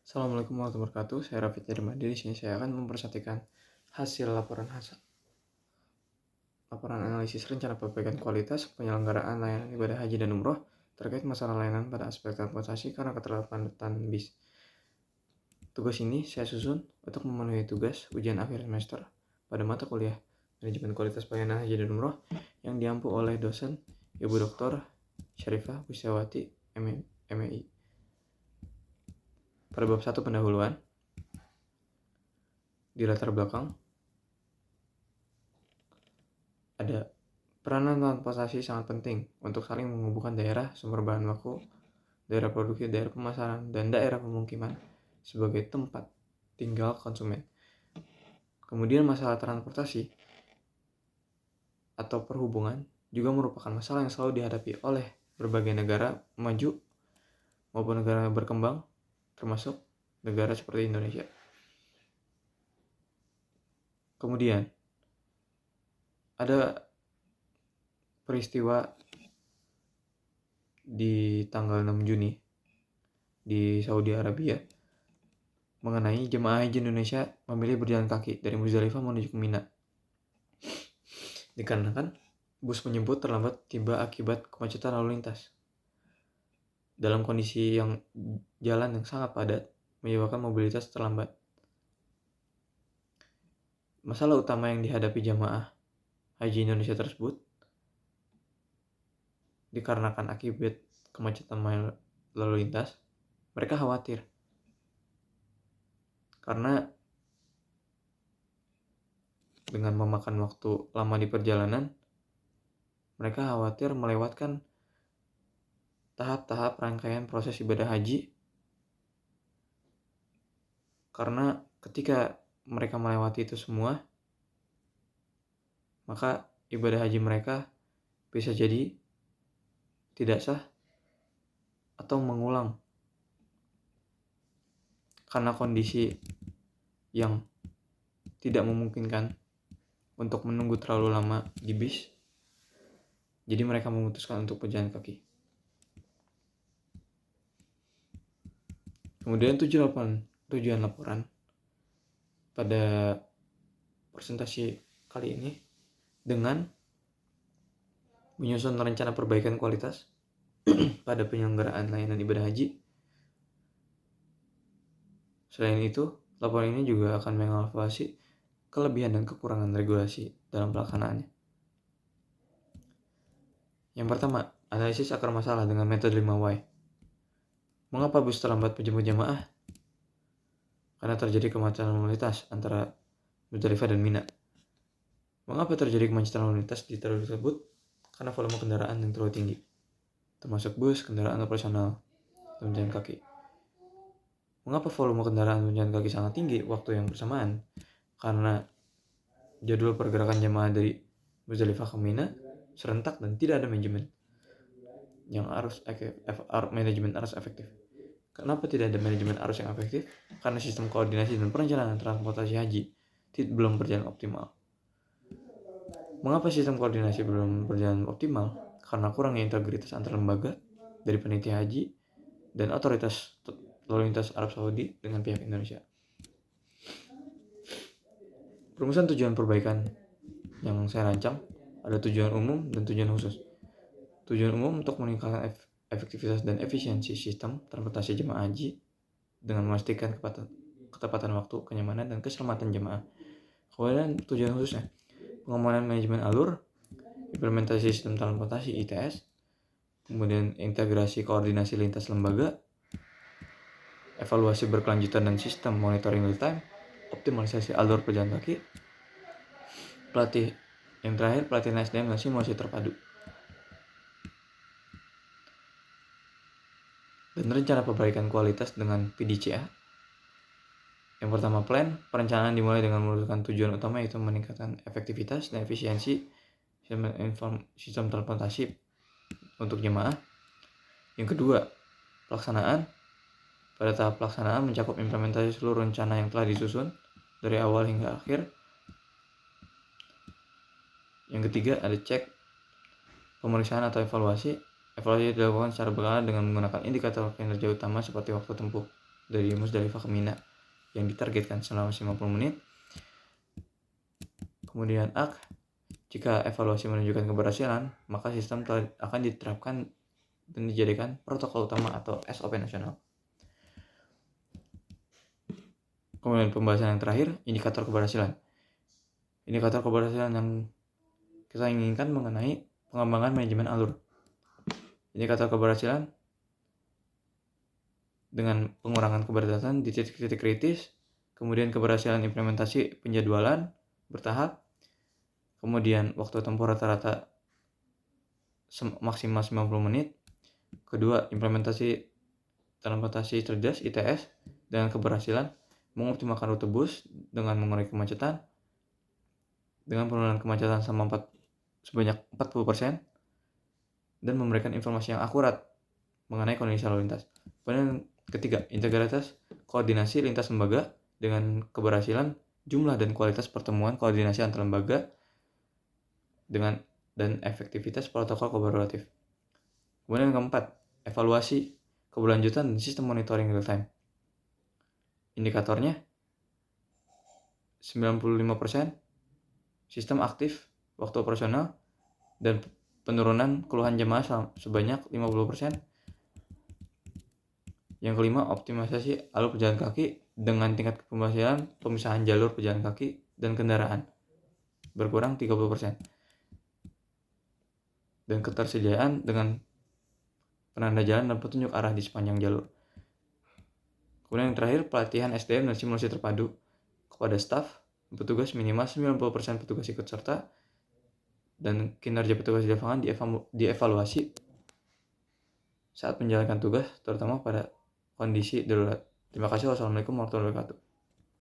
Assalamualaikum warahmatullahi wabarakatuh. Saya Raffi Madi. Di sini saya akan mempresentasikan hasil laporan analisis rencana perbaikan kualitas penyelenggaraan layanan ibadah haji dan umroh terkait masalah layanan pada aspek transportasi karena keterlambatan bis. Tugas ini saya susun untuk memenuhi tugas ujian akhir semester pada mata kuliah Manajemen Kualitas Pelayanan Haji dan Umroh yang diampu oleh dosen Ibu Dr. Syarifah Wisawati, MEI. Pada bab 1 pendahuluan, di latar belakang ada peranan transportasi sangat penting untuk saling menghubungkan daerah sumber bahan baku, daerah produksi, daerah pemasaran, dan daerah pemukiman sebagai tempat tinggal konsumen. Kemudian masalah transportasi atau perhubungan juga merupakan masalah yang selalu dihadapi oleh berbagai negara maju maupun negara berkembang, termasuk negara seperti Indonesia. Kemudian ada peristiwa di tanggal 6 Juni di Saudi Arabia mengenai jemaah haji Indonesia memilih berjalan kaki dari Muzdalifah menuju ke Mina. Dikarenakan bus penjemput terlambat tiba akibat kemacetan lalu lintas. Dalam kondisi yang jalan yang sangat padat menyebabkan mobilitas terlambat. Masalah utama yang dihadapi jemaah haji Indonesia tersebut dikarenakan akibat kemacetan lalu lintas, mereka khawatir karena dengan memakan waktu lama di perjalanan, mereka khawatir melewatkan tahap-tahap rangkaian proses ibadah haji, karena ketika mereka melewati itu semua, maka ibadah haji mereka bisa jadi tidak sah atau mengulang karena kondisi yang tidak memungkinkan untuk menunggu terlalu lama di bis. Jadi mereka memutuskan untuk berjalan kaki. Kemudian tujuan laporan pada presentasi kali ini dengan menyusun rencana perbaikan kualitas pada penyelenggaraan layanan ibadah haji. Selain itu, laporan ini juga akan mengevaluasi kelebihan dan kekurangan regulasi dalam pelaksanaannya. Yang pertama, analisis akar masalah dengan metode 5Y. Mengapa bus terlambat menjemput jemaah? Karena terjadi kemacetan lalu lintas antara Muzdalifah dan Mina. Mengapa terjadi kemacetan lalu lintas di terminal tersebut? Karena volume kendaraan yang terlalu tinggi, termasuk bus, kendaraan operasional, dan jalan kaki. Mengapa volume kendaraan berjalan kaki sangat tinggi waktu yang bersamaan? Karena jadwal pergerakan jemaah dari Muzdalifah ke Mina serentak dan tidak ada manajemen arus efektif. Kenapa tidak ada manajemen arus yang efektif? Karena sistem koordinasi dan perencanaan transportasi haji belum berjalan optimal. Mengapa sistem koordinasi belum berjalan optimal? Karena kurangnya integritas antar lembaga dari panitia haji dan otoritas lalu lintas Arab Saudi dengan pihak Indonesia. Perumusan tujuan perbaikan yang saya rancang ada tujuan umum dan tujuan khusus. Tujuan umum untuk meningkatkan efektivitas dan efisiensi sistem transportasi jemaah haji dengan memastikan ketepatan waktu, kenyamanan, dan keselamatan jemaah. Kemudian tujuan khususnya, pengembangan manajemen alur, implementasi sistem transportasi ITS, kemudian integrasi koordinasi lintas lembaga, evaluasi berkelanjutan dan sistem monitoring real time, optimalisasi alur pejalan kaki, pelatihan SDM dan simulasi terpadu. Dan rencana perbaikan kualitas dengan PDCA. Yang pertama, perencanaan dimulai dengan menentukan tujuan utama, yaitu meningkatkan efektivitas dan efisiensi sistem transportasi untuk jemaah. Yang kedua, pelaksanaan. Pada tahap pelaksanaan mencakup implementasi seluruh rencana yang telah disusun dari awal hingga akhir. Yang ketiga, ada cek, pemeriksaan atau evaluasi. Evaluasi dilakukan secara berkala dengan menggunakan indikator kinerja utama seperti waktu tempuh. dari Musdalifah ke Mina yang ditargetkan selama 50 menit. Kemudian jika evaluasi menunjukkan keberhasilan, maka sistem akan diterapkan dan dijadikan protokol utama atau SOP nasional. Kemudian pembahasan yang terakhir, indikator keberhasilan. Indikator keberhasilan yang kita inginkan mengenai pengembangan manajemen alur. Indikator keberhasilan dengan pengurangan keberhasilan di titik-titik kritis, kemudian keberhasilan implementasi penjadwalan bertahap, kemudian waktu tempuh rata-rata maksimal 90 menit, kedua implementasi transportasi cerdas ITS dengan keberhasilan mengoptimalkan rute bus dengan mengurangi kemacetan dengan penurunan kemacetan sebanyak 40% dan memberikan informasi yang akurat mengenai kondisi lalu lintas. Kemudian ketiga, integritas koordinasi lintas lembaga dengan keberhasilan jumlah dan kualitas pertemuan koordinasi antar lembaga dan efektivitas protokol kolaboratif. Kemudian yang keempat, evaluasi keberlanjutan dan sistem monitoring real time. Indikatornya 95% sistem aktif waktu operasional dan penurunan keluhan jemaah sebanyak 50%. Yang kelima, optimalisasi alur pejalan kaki dengan tingkat keberhasilan pemisahan jalur pejalan kaki dan kendaraan berkurang 30%. Dan ketersediaan dengan penanda jalan dan petunjuk arah di sepanjang jalur. Kemudian yang terakhir, pelatihan SDM dan simulasi terpadu kepada staf, petugas minimal 90% petugas ikut serta, dan kinerja petugas di lapangan dievaluasi saat menjalankan tugas, terutama pada kondisi darurat. Terima kasih. Wassalamualaikum warahmatullahi wabarakatuh.